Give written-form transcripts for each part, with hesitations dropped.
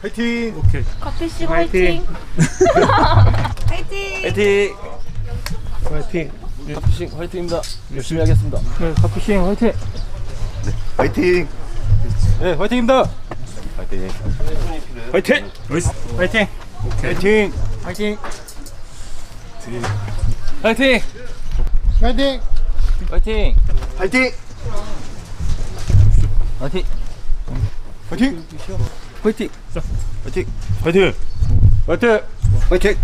화이팅! 오케이. 커피씨 화이팅! 화이팅! 화이팅! 화이팅! 커피싱 화이팅입니다. 열심히 하겠습니다. 네, 커피싱 화이팅! 화이팅! 네, 화이팅입니다. 화이팅! 화이팅! 화이팅! 화이팅! 화이팅! 화이팅! 화이팅! 화이팅! 화이팅! 화이팅! 화이팅! 화이팅! 화이팅! 화이팅! 화이팅! 화이팅!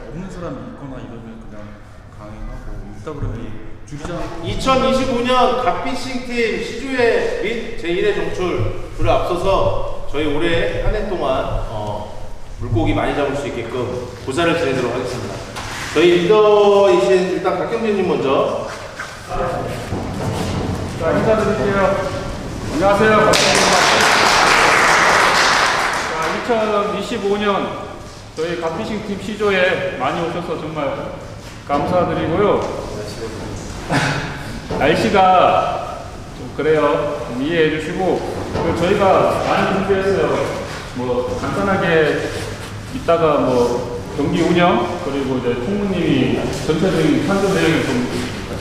없는 사람이 있거나 이러면 그냥 강행하고 있다 그러면 주기장 2025년 갓피싱팀 시주회 및 제1회 정출을 앞서서 저희 올해 한 해 동안 물고기 많이 잡을 수 있게끔 고사를 지내도록 하겠습니다. 저희 리더이신 일단 박경진님 먼저. 자, 인사드릴게요. 안녕하세요. 박정입니다. 자, 2025년 저희 갓피싱 팀 시조에 많이 오셔서 정말 감사드리고요. 날씨가 좀 그래요. 좀 이해해 주시고, 그리고 저희가 많이 준비했어요. 뭐 간단하게 이따가 뭐 경기 운영 그리고 이제 총무님이 전체적인 판도 내용을 좀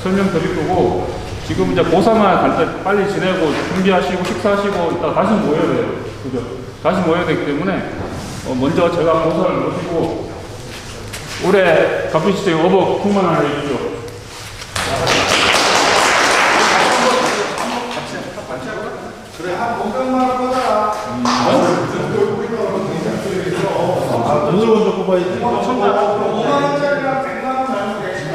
설명드릴 거고, 지금 이제 고사만 간단히 빨리 지내고 준비하시고 식사하시고 이따 다시 모여야 돼요. 그죠? 다시 모여야 되기 때문에 먼저 제가 고사를 모시고 올해 갓피싱 어버 풍만을 해주십시오. 그래, 한 건강만 할 거다. 오늘 먼저 뽑아야지. 5만원짜리랑 100만원 나누면 되겠다.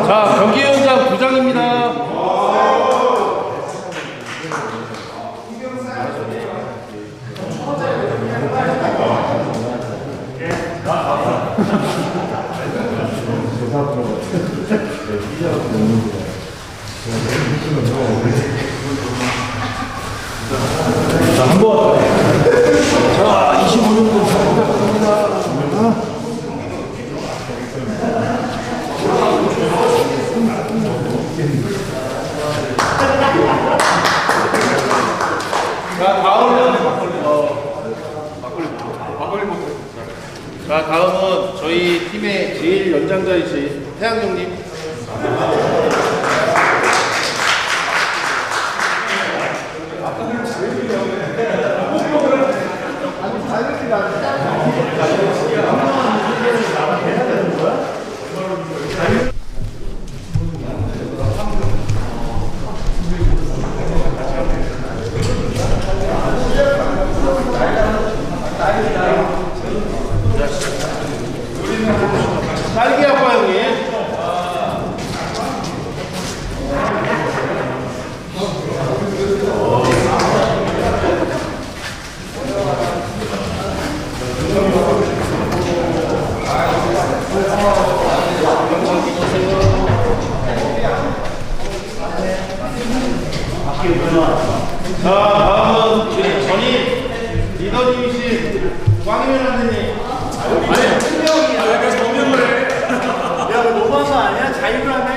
자, 경기위원장 부장입니다. 자, 한번. 자, 25년도 시작합니다. 자, 다음은 저희 팀의 제일 연장자이신 태양형님. 딸기 아빠 형님. 자, 다음은 저희 전임 리더님이신 광희면 선생님. 야, 너무한 거 아니야? 자유라며.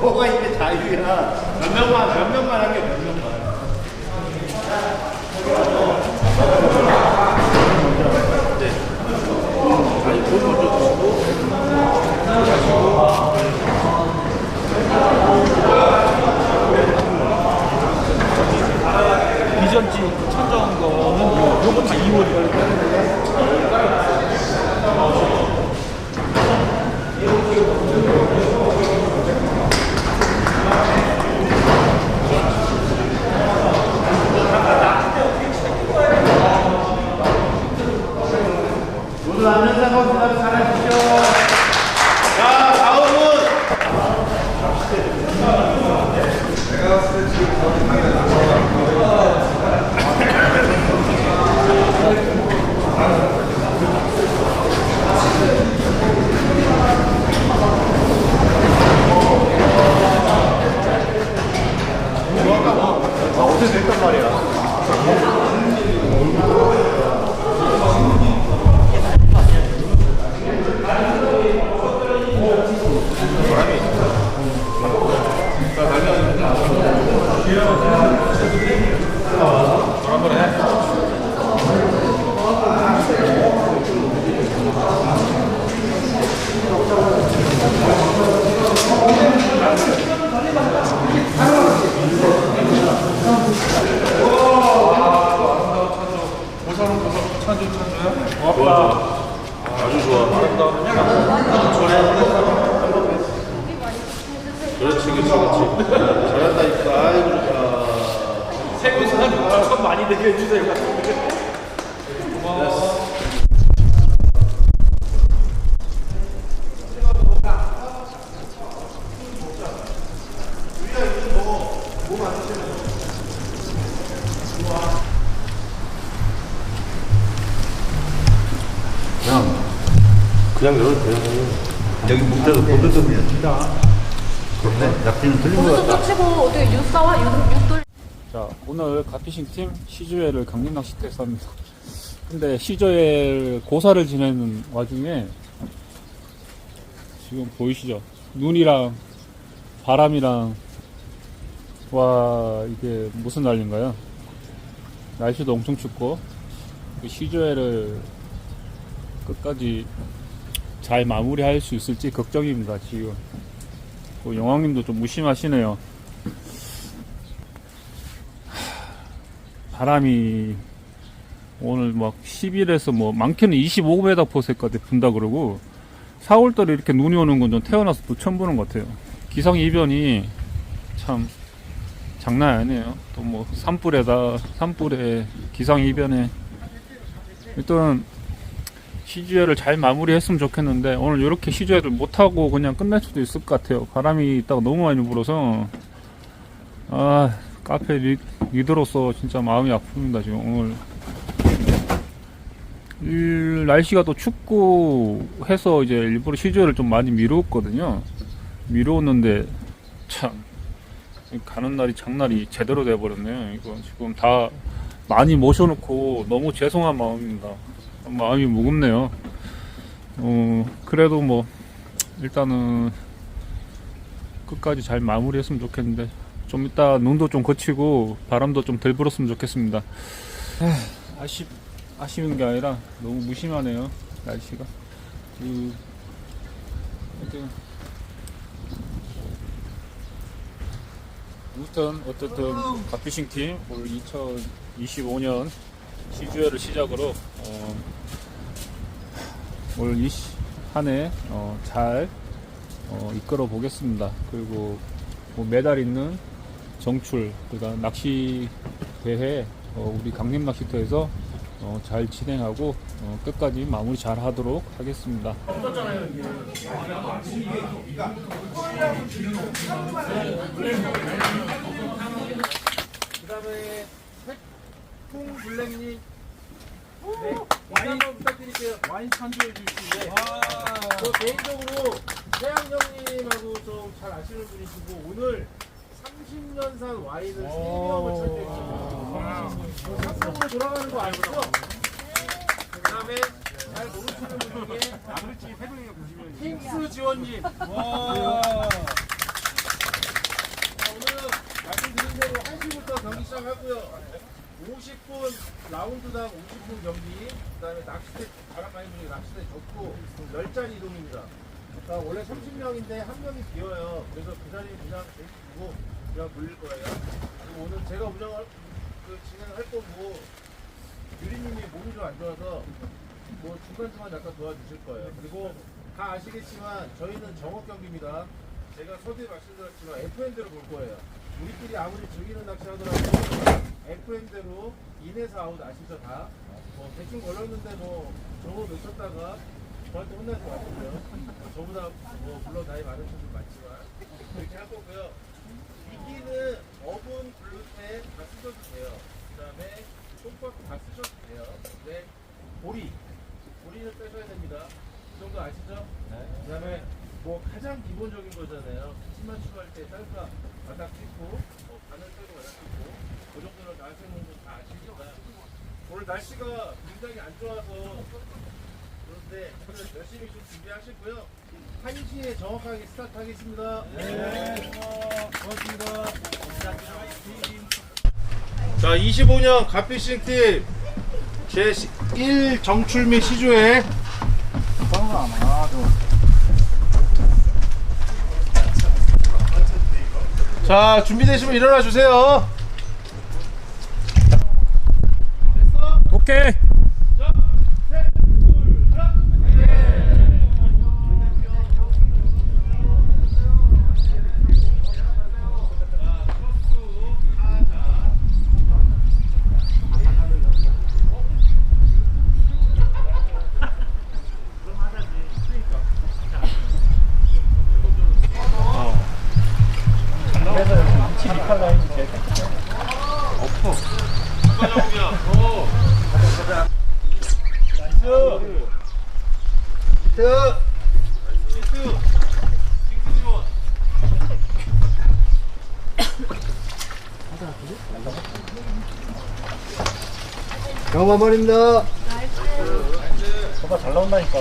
뭐가 이게 자유야? 몇 명만 할게, 몇 명만. 아니, 돈 먼저 드시고. 비전지 천정 거는 요거 다 2월이에요. 아주 좋아. 그렇지, 그렇지, 그렇지. 잘한다니까. 아이고, 좋다. 세우사는 추천 많이 되게 해주세요. 그냥 넣어도 돼요. 여기 문제도 본드점이야. 진짜. 그런데 약간은 틀린 것 같다. 또 치고 어떻게 육사와 육돌 자, 오늘 갓피싱 팀 시주회를 강림낚시터에서 합니다. 근데 시주회 고사를 지내는 와중에 지금 보이시죠? 눈이랑 바람이랑 와 이게 무슨 난리인가요? 날씨도 엄청 춥고 그 시주회를 끝까지 잘 마무리할 수 있을지 걱정입니다. 지금 그 영왕님도 좀 무심하시네요. 바람이 오늘 막 10일에서 뭐 많게는 25m/s까지 분다 그러고 4월달에 이렇게 눈이 오는 건 좀 태어나서 또 처음 보는 것 같아요. 기상이변이 참 장난 아니에요. 또 뭐 산불에 기상이변에 일단 시주회를 잘 마무리했으면 좋겠는데 오늘 이렇게 시주회를 못하고 그냥 끝날 수도 있을 것 같아요. 바람이 있다가 너무 많이 불어서 카페 리더로서 진짜 마음이 아픕니다. 지금 오늘 날씨가 또 춥고 해서 이제 일부러 시주회를 좀 많이 미루었거든요. 미루었는데 참 가는 날이 장날이 제대로 돼버렸네요. 이거 지금 다 많이 모셔놓고 너무 죄송한 마음입니다. 마음이 무겁네요. 그래도 뭐 일단은 끝까지 잘 마무리했으면 좋겠는데 좀 이따 눈도 좀 거치고 바람도 좀 덜 불었으면 좋겠습니다. 아쉬운 게 아니라 너무 무심하네요. 날씨가 어쨌든 갓피싱 팀 올 2025년 시주회를 시작으로 올 한 해 잘 이끌어 보겠습니다. 그리고 뭐 메달 있는 정출, 그다음 낚시 대회 우리 강림 낚시터에서 잘 진행하고 끝까지 마무리 잘 하도록 하겠습니다. 그다음에 태풍 블랙님 네, 와인 한번 부탁드릴게요. 와인 찬조해 주시는데 저 개인적으로 태양 형님하고 좀 잘 아시는 분이시고 오늘 30년산 와인을 3병을 찬조해 주셨어요. 상품으로 돌아가는 거 알죠? 그다음에 잘 모르시는 분 중에 아무렇지 해동이가 보시면 킹스 지원님 오늘은 말씀드린 대로 1시부터 경기 시작하고요. 50분 라운드당 50분 경기, 그 다음에 낚싯대 바람 많이 부니까 낚싯대 접고 10자리 이동입니다. 그러니까 원래 30명인데 한 명이 비어요. 그래서 그 자리에 그냥 대주고 그냥 돌릴 거예요. 그리고 오늘 제가 진행을 할 거고 유리님이 몸이 좀 안 좋아서 뭐 중간중간 약간 도와주실 거예요. 그리고 다 아시겠지만 저희는 정업 경기입니다. 제가 서두에 말씀드렸지만 FM대로 볼 거예요. 우리끼리 아무리 즐기는 낚시 하더라도 FM대로 인에서 아웃 아시죠 다? 뭐 대충 걸렸는데 뭐 저거 놓쳤다가 저한테 혼나지 마시고요. 저보다 뭐 물론 나이 많은 분들 많지만 그렇게 할 거고요. 이기는 어분 블루테 다 쓰셔도 돼요. 그 다음에 똥박 다 쓰셔도 돼요. 근데 보리는 빼셔야 됩니다. 그 정도 아시죠? 그 다음에 뭐 가장 기본적인 거잖아요. 치만 추가할 때 쌀까 바닥 찍고 바늘 빼고 바닥 찍고 그 정도는 나선생님도 다 아시죠? 오늘 날씨가 굉장히 안 좋아서 그런데 오늘 열심히 좀 준비하시고요. 1시에 정확하게 스타트하겠습니다. 네. 고맙습니다. 자, 25년 갓피싱 팀 제1 정출 및 시조회 자, 준비되시면 일어나 주세요. 오케이. 영화 말입니다. 저가 잘 나온다니까.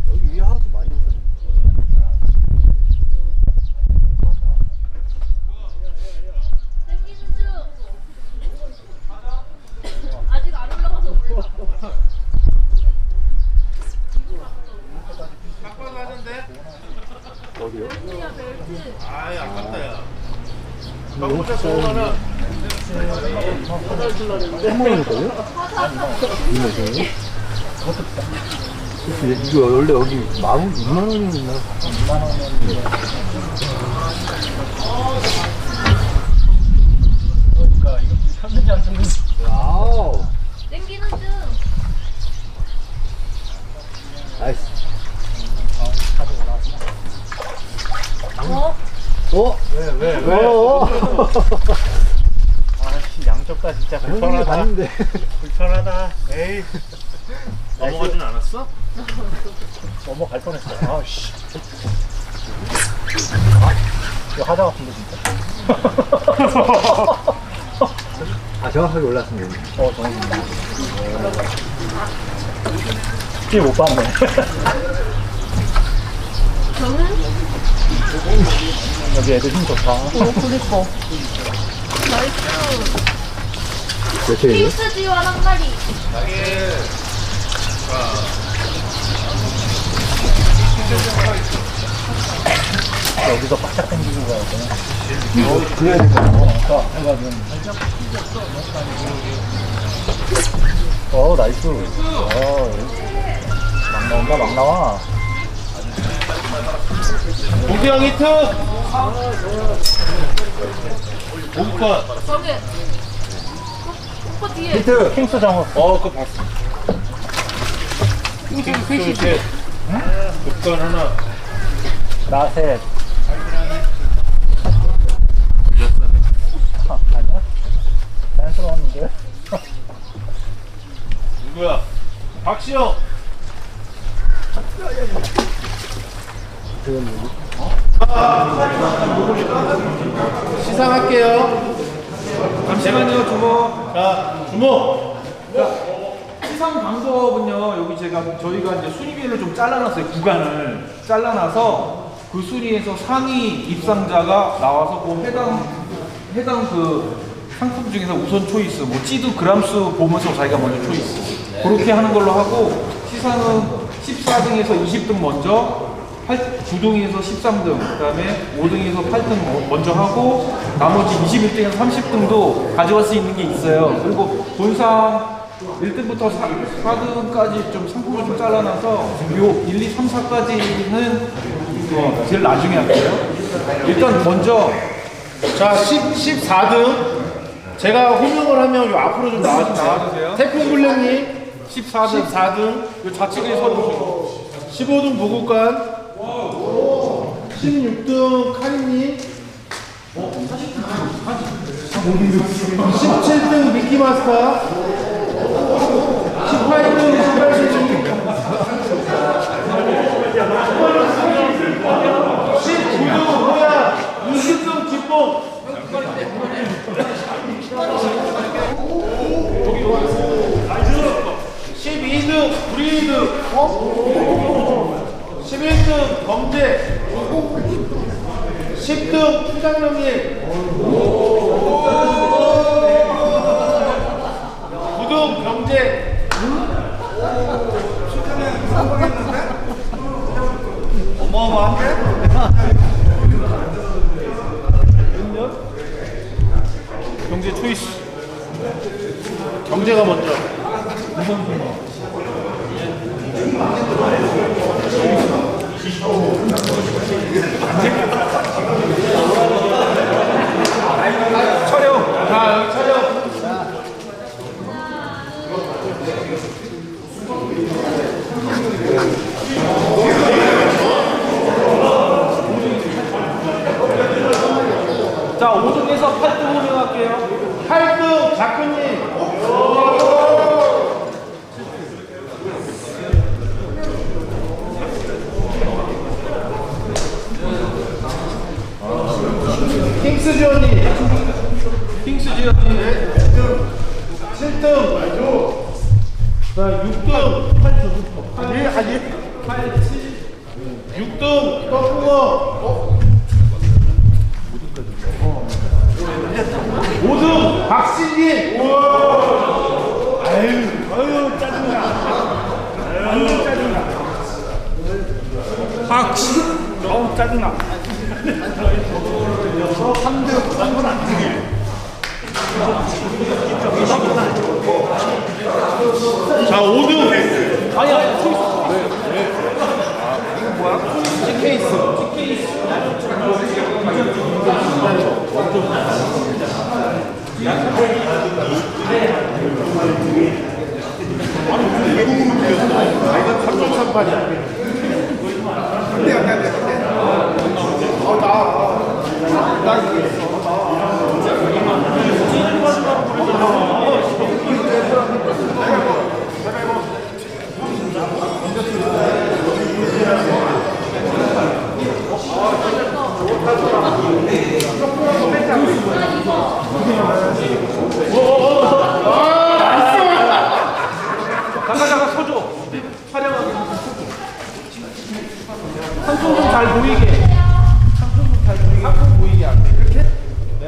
여기 위에 하우스 많이 왔었는데. 생기는 중. 아직 안 올라가서 빡빡 하는데? 어디요? 벨트야 벨트. 아이, 아깝다, 야. 막 혼자 소원하나? 한 번이니까요? 이거 원래 여기 2만 원이었나? 2만 원이었는데. 그러니까 이거 샀는지 안 샀는지. 와우. 생기는 중. 나이스. 어? 어? 왜? 아씨, 양쪽 다 진짜 형님 불편하다. 봤는데. 불편하다. 에이. 넘어가진 않았어? 넘어갈 뻔했어. 아씨. 이거 하자 같은데 진짜. 아, 정확하게 올랐습니다. 정확합니다. 이게 못 봤네. 저는? 여기 애들 힘 좋다. 그니까. 나이스. 몇 회예요? 피스 지원 한 마리. 여기서 바짝 당기는 거야. 그래야 될 것 같아. 나이스. 막 나온다, 막 나와. 공평 히트! 오컷. 저기. 오빠 뒤에. 히트! 킹스 장어. 그거 봤어. 킹스 셋. 급건 하나. 나 셋. 아니야? 자연스러웠는데? 누구야? 박시영! 시상할게요. 잠시만요, 주모. 자, 주모! 시상 방법은요, 여기 저희가 이제 순위별로 좀 잘라놨어요. 구간을 잘라놔서 그 순위에서 상위 입상자가 나와서 그 해당 그 상품 중에서 우선 초이스, 뭐 찌두 그람수 보면서 자기가 먼저 초이스. 그렇게 하는 걸로 하고, 시상은 14등에서 20등 먼저, 9등에서 13등, 그 다음에 5등에서 8등 먼저 하고, 나머지 21등에서 30등도 가져갈 수 있는 게 있어요. 그리고 본상 1등부터 4등까지 좀 상품을 좀 잘라놔서, 요 1, 2, 3, 4까지는 제일 나중에 할게요. 일단 먼저, 자, 14등. 제가 호명을 하면 요 앞으로 좀 나와주세요. 태풍 블랙님 14등. 14등. 요 좌측에 서주시고. 15등 보국관. 16등 카리님. 17등 미키마스터, 18등 19등 호야, 20등 기쁨. 12등 브리드, 11등 범죄, 10등 추장영일, 9등 경제. 경제 초이스. 경제가 먼저. 촬영. 자, 여기 촬영. 자, 5등에서 8등 호명할게요. 8등 작가님. 킹스 지원님. 킹스 지연님. 7등. 자, 6등. 6등 떡붕어. 5등 박신기. 아유 짜증나. 아유 짜증나. 어우, 짜증나. 자, 5등. 아니야, 초이스. C케이스. 잠깐 서줘. 촬영하게. 상품 좀잘 보이게. 상품 보이게 안 돼. 이렇게? 네.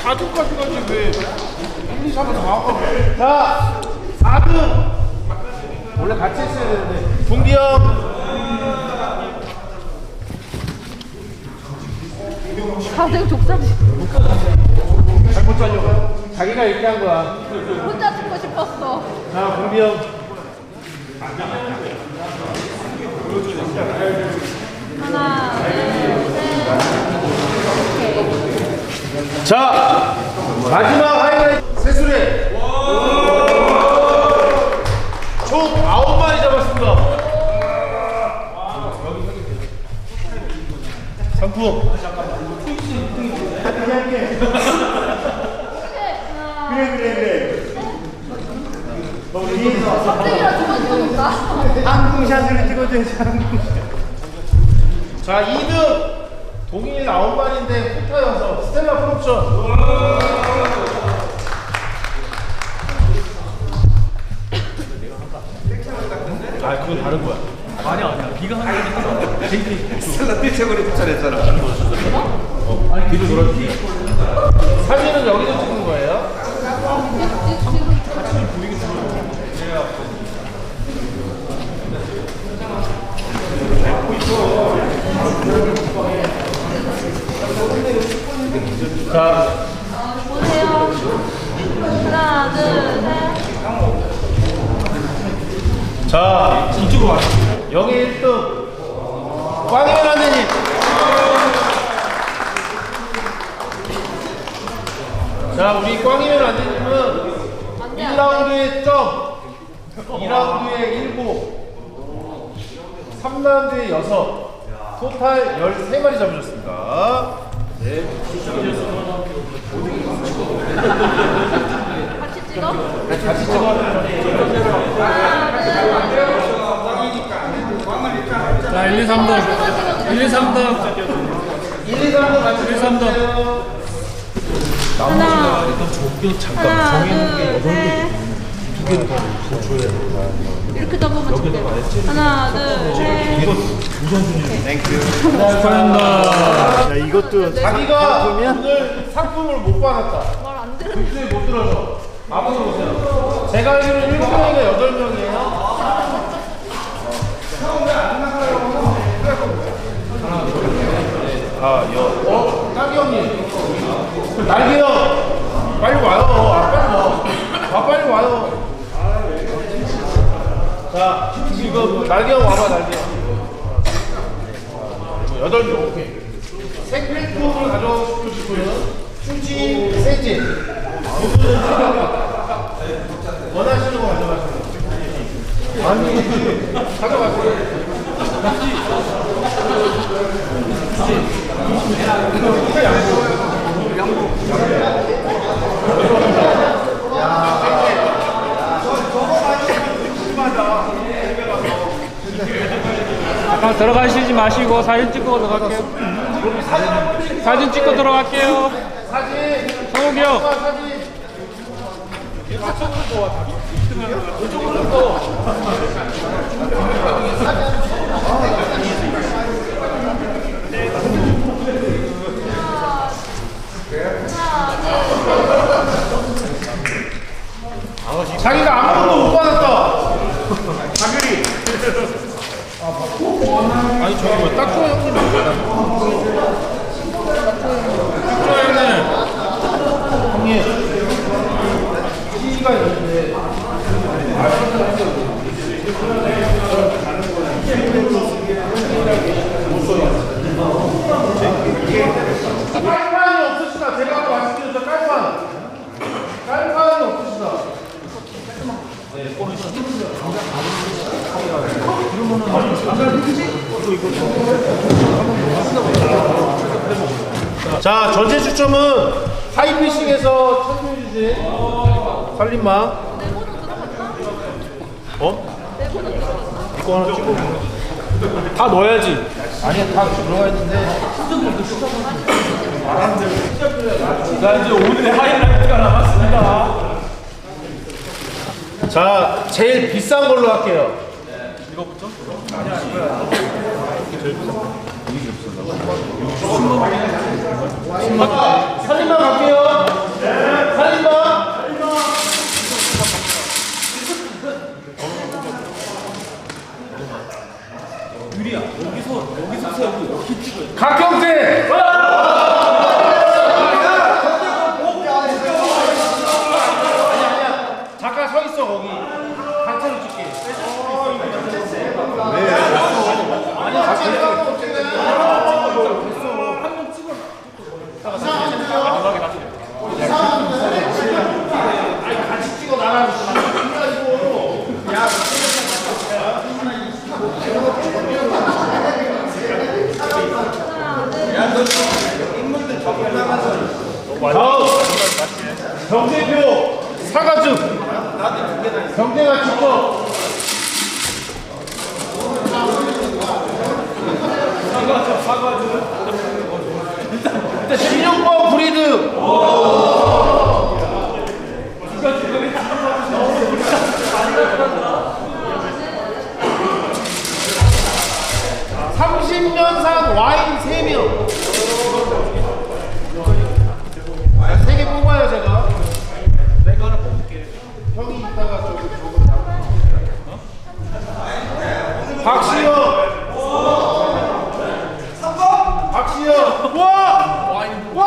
다주까지 가지 왜 1, 2, 3을 다 하고. 자, 4등. 원래 같이 했어야 되는데. 동기형. 다들 독사지. 잘못 잘려. 자기가 이렇게 한 거야. 혼자 듣고 싶었어. 자, 동기형. 하나, 둘, 셋. 자, 마지막 하이라이트 세수레. 총 9마리 잡았습니다. 상품. 갑자기라 두번 찍어볼까? 항공샷을 찍어줘야지. 자, 2등 동일 9마리인데 포타여서 스텔라 프로션. 아, 그건 다른 거야. 아니야. 비가 하는 게 스텔라 삐쳐버리 도착했잖아. 뒤로 돌아주세요. 사진은 여기서 찍는 거예요? 자, 보세요. 하나, 둘, 셋. 자, 이쪽으로 와. 여기 1등 꽝이면 안되님. 자, 우리 꽝이면 안되님은 1라운드에 점, 2라운드에 7, 3라운드에 6, 토탈 13마리 잡으셨습니다. 네. 같이 찍어? 같이 찍어. 자, 1, 2, 3등. 1, 2, 3등. 1, 2, 3도 같이 1, 2, 3등. 하나, 둘, 셋. 이렇게 잡으면 좋대. 하나, 둘, 셋. 축하한다. 야, 이것도 자기가 오늘 상품을 못 받았다. 말안 들어. 글쎄 못 들어서. 앞으로 보세요. 제가 알기로는 7명인가 8명이에요. 딸기 형님. 딸기 형. 빨리 와요. 빨리 와. 빨리 와요. 자, 지금 딸기 형 와봐, 딸기 형. 8명, 오케이. 색필품을 가져오고 싶으면 휴지, 세제. 원하시는 거 가져가세요. 아니, 가져가세요. 잠깐 들어가시지 마시고 사진 찍고 들어갈게요. 사진 찍고 들어갈게요. 사진. 성욱이 형. 사진. 자기가 아무것도 못 받았다. 자결이. 아니 저기 왜 딱조 형님 형님 시기가 있는데 깔판이 없으시다. 제가 아까 말씀드렸죠. 깔판이 없으시다. 자, 전체 추첨은 하이피싱에서 참여해주신 살림마. 이거 하나 찍어. 다 넣어야지. 아니야, 다 들어가야 되는데. 자, 이제 오늘의 하이라이트가 남았습니다. 자, 제일 비싼 걸로 할게요. 이거부터? 살림마 갈게요. 살림마. 유리야, 여기서 세우고 이렇게 찍어야 돼. 각경태. 잠깐 서 있어 거기. 단체로 찍게. 아니 같이 같이 찍어 나랑. 경제표 사과즙. 경제가 찍고. 사과즙. 일단 신용권 브리드. 30년산 와인 3명. 3개 뽑아요 제가. 내가 하나 뽑을게. 형이 이따가 저기 박시영. 박시영. 와! 와!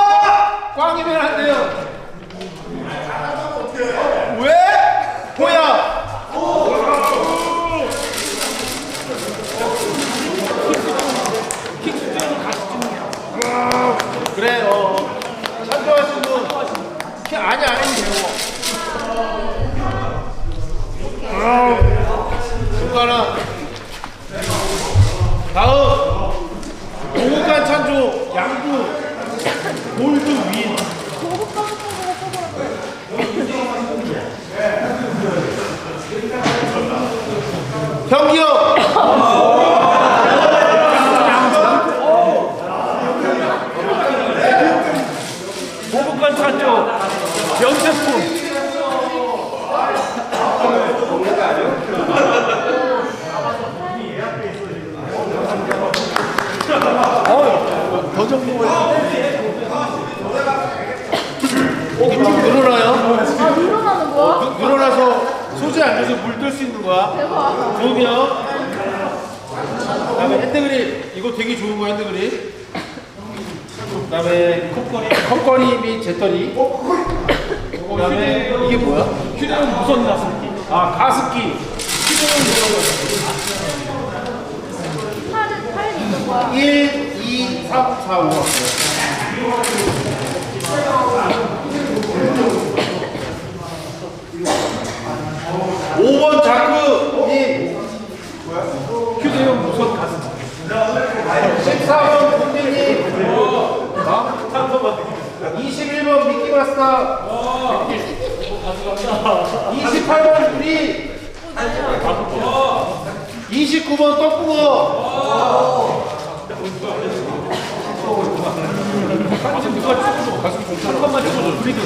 꽝이면 안 돼요. 왜? 뭐야? 그래, 참조하신 분. 아니, 안 해도 돼요. 손가락. 양구, 골드 윈. 경기요. 보급관 찾죠. 명제품. 더 정도면 좀 늘어나요? 아, 늘어나는 거야? 늘어나서 소재 안 줘서 물 뜰 수 있는 거야. 대박. 좋으면 그다음에 핸드그립 이거 되게 좋은 거 핸드그립. 그다음에 컵걸이 및 재떨이. 그다음에 이게 뭐야? 휴대용 무선 가습기. 아 가습기. 팔은 있는 거야. 1, 2, 3, 4, 5 왔어요. 5번 자크님. 휴대용 무선 가습기. 14번 공대님. 21번 미끼마스터. 28번 우리. 29번 떡국어. 잠깐만 찍어줘. 프리드.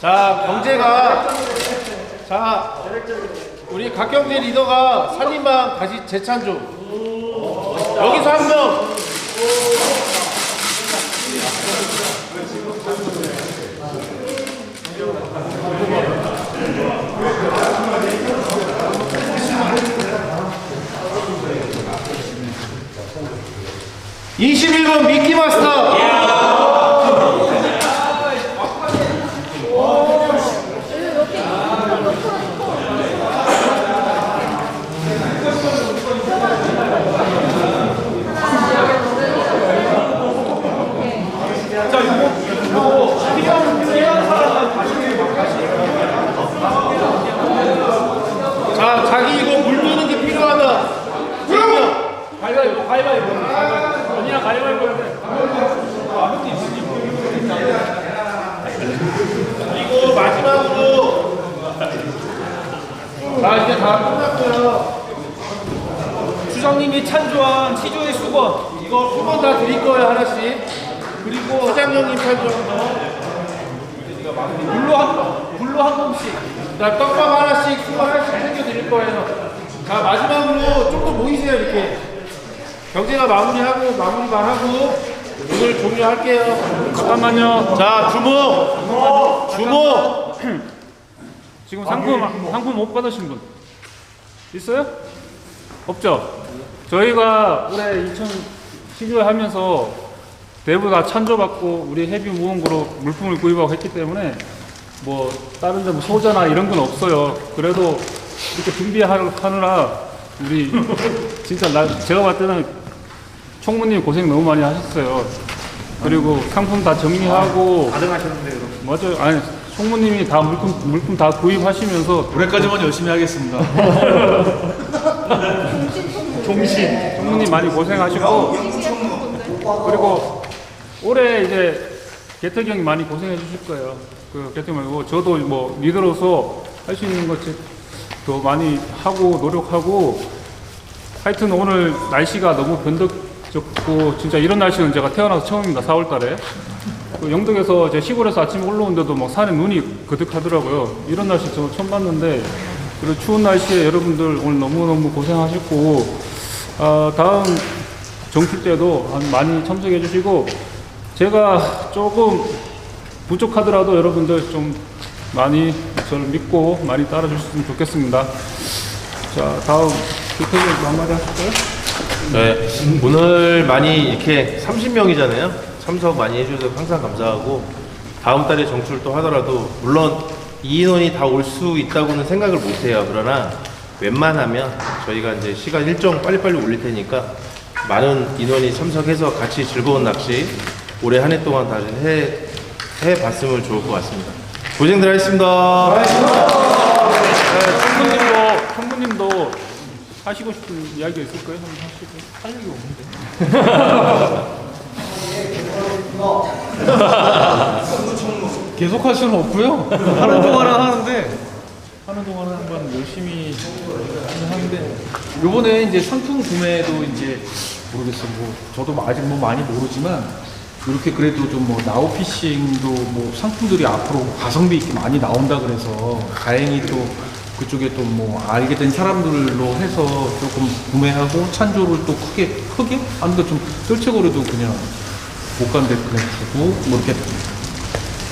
자, 경제가. 자, 우리 각경제 리더가 살림방 다시 재찬 좀. 여기서 한 명. (21번) 미끼마스터. 자, 자기 이거 물 드는 게 필요하다. 가위바위보. 가위바위보. 언니랑 가위바위보 해야 돼. 그리고 마지막으로. 자, 이제 다 끝났고요. 주장님이 찬조한 시조의 수건. 이거 수건 다 드릴 거예요, 하나씩. 그리고 사장님님 편죠. 불로 한 몸씩. 자, 떡밥 하나씩, 수건 하나씩 챙겨 드릴 거예요. 자, 마지막으로 좀 더 모이세요, 이렇게. 경제가 마무리만 하고, 오늘 종료할게요. 잠깐만요. 자, 주목! 지금 상품 못 받으신 분 있어요? 없죠? 저희가 올해 2000 시주회 하면서 대부분 다 찬조받고 우리 헤비 무언그룹 물품을 구입하고 했기 때문에 뭐 다른 데 소자나 이런 건 없어요. 그래도 이렇게 준비하느라 우리 진짜 제가 봤을 때는 총무님 고생 너무 많이 하셨어요. 그리고 상품 다 정리하고 가능하셨는데 그럼. 맞아요. 아니 총무님이 다 물품 다 구입하시면서 올해까지만 열심히 하겠습니다. 총무님 많이 고생하시고 그리고 올해 이제 개택 형이 많이 고생해 주실 거예요. 그 개택 말고 저도 뭐 리더로서 할 수 있는 것들 더 많이 하고 노력하고 하여튼 오늘 날씨가 너무 변덕적고 진짜 이런 날씨는 제가 태어나서 처음입니다. 4월 달에. 그 영덕에서 제 시골에서 아침에 올라오는데도 막 산에 눈이 그득하더라고요. 이런 날씨 저 처음 봤는데 그리고 추운 날씨에 여러분들 오늘 너무너무 고생하셨고 다음 정출 때도 많이 참석해 주시고 제가 조금 부족하더라도 여러분들 좀 많이 저를 믿고 많이 따라 주셨으면 좋겠습니다. 자, 다음 대표님 한마디 하실까요? 네, 오늘 많이 이렇게 30명이잖아요. 참석 많이 해주셔서 항상 감사하고 다음 달에 정출도 하더라도 물론 이 인원이 다 올 수 있다고는 생각을 못해요. 그러나 웬만하면 저희가 이제 시간 일정 빨리빨리 올릴 테니까 많은 인원이 참석해서 같이 즐거운 낚시 올해 한 해 동안 다시 해봤으면 좋을 것 같습니다. 고생들 하셨습니다. 형부님도 하시고 싶은 이야기가 있을 거예요? 한번 하시고. 계속 할 수는 없고요. 하는 동안은 하는데 한번 열심히 하는데 요번에 이제 상품 구매도 이제 모르겠어요. 뭐 저도 아직 뭐 많이 모르지만 이렇게 그래도 좀 뭐 나우피싱도 뭐 상품들이 앞으로 가성비 있게 많이 나온다 그래서 다행히 또 그쪽에 또 뭐 알게 된 사람들로 해서 조금 구매하고 찬조를 또 크게 하는데 좀 뜰채거리도 그냥 못간데 그냥 주고 뭐 이렇게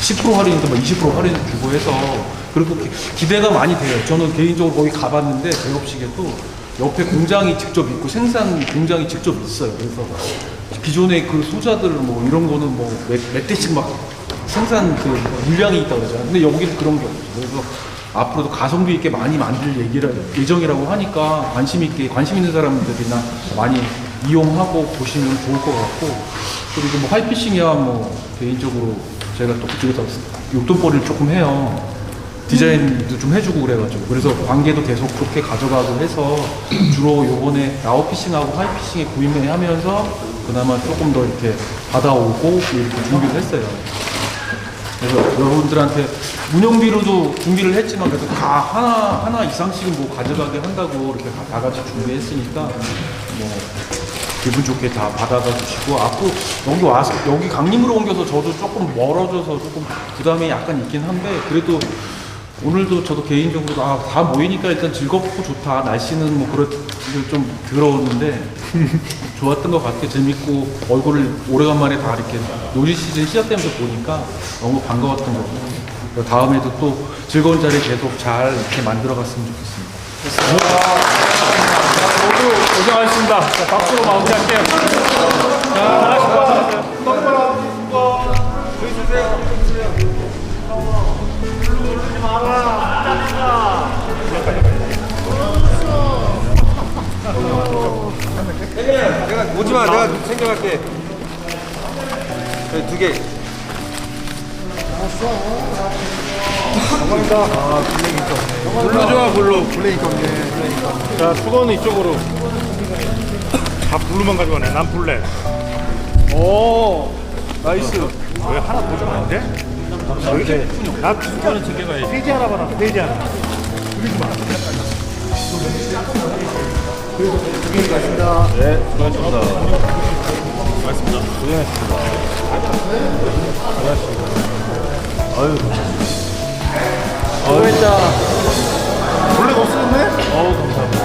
10% 할인도 뭐 20% 할인 주고 해서 그리고 기대가 많이 돼요. 저는 개인적으로 거기 가봤는데 배업식에도 옆에 공장이 직접 있고 생산 공장이 직접 있어요. 그래서 기존의 그 소자들 뭐 이런 거는 뭐 몇 대씩 막 생산 그 물량이 있다고 그러잖아요. 근데 여기는 그런 게 없죠. 그래서 앞으로도 가성비 있게 많이 만들 예정이라고 하니까 관심 있는 사람들이나 많이 이용하고 보시면 좋을 것 같고 그리고 뭐 하이피싱이야 뭐 개인적으로 제가 또 그쪽에서 용돈벌이를 조금 해요. 디자인도 좀 해주고 그래가지고 그래서 관계도 계속 그렇게 가져가고 해서 주로 요번에 라오피싱하고 하이피싱에 구매하면서 그나마 조금 더 이렇게 받아오고 이렇게 준비를 했어요. 그래서 여러분들한테 운영비로도 준비를 했지만 그래도 다 하나 이상씩은 뭐 가져가게 한다고 이렇게 다 같이 준비했으니까 뭐 기분 좋게 다 받아가 주시고 앞으로 여기 와서 여기 강림으로 옮겨서 저도 조금 멀어져서 조금 부담이 약간 있긴 한데 그래도 오늘도 저도 개인적으로 다 모이니까 일단 즐겁고 좋다. 날씨는 뭐 좀 더러웠는데 좋았던 것 같아요. 재밌고 얼굴을 오래간만에 다 이렇게 놀이 시즌 시작되면서 보니까 너무 반가웠던 거고 다음에도 또 즐거운 자리 계속 잘 이렇게 만들어갔으면 좋겠습니다. 모두 고생하셨습니다. 자, 박수로 마무리할게요. 내가 오지마 내가 챙겨갈게. 두 개. 감사합니다. 불로 좋아 불로. 블레이크 없네. 자 수건은 이쪽으로. 다 블루만 가져가네. 난 블랙. 오 나이스. 왜 하나 더 잡았는데? 나 수건은 챙겨가야지. 돼지 하나 받았어. 돼지 하나. 네, 수고하셨습니다. 고맙습니다. 고생하셨습니다. 아유, 수고했다. 블랙 없었네? 어우 감사합니다.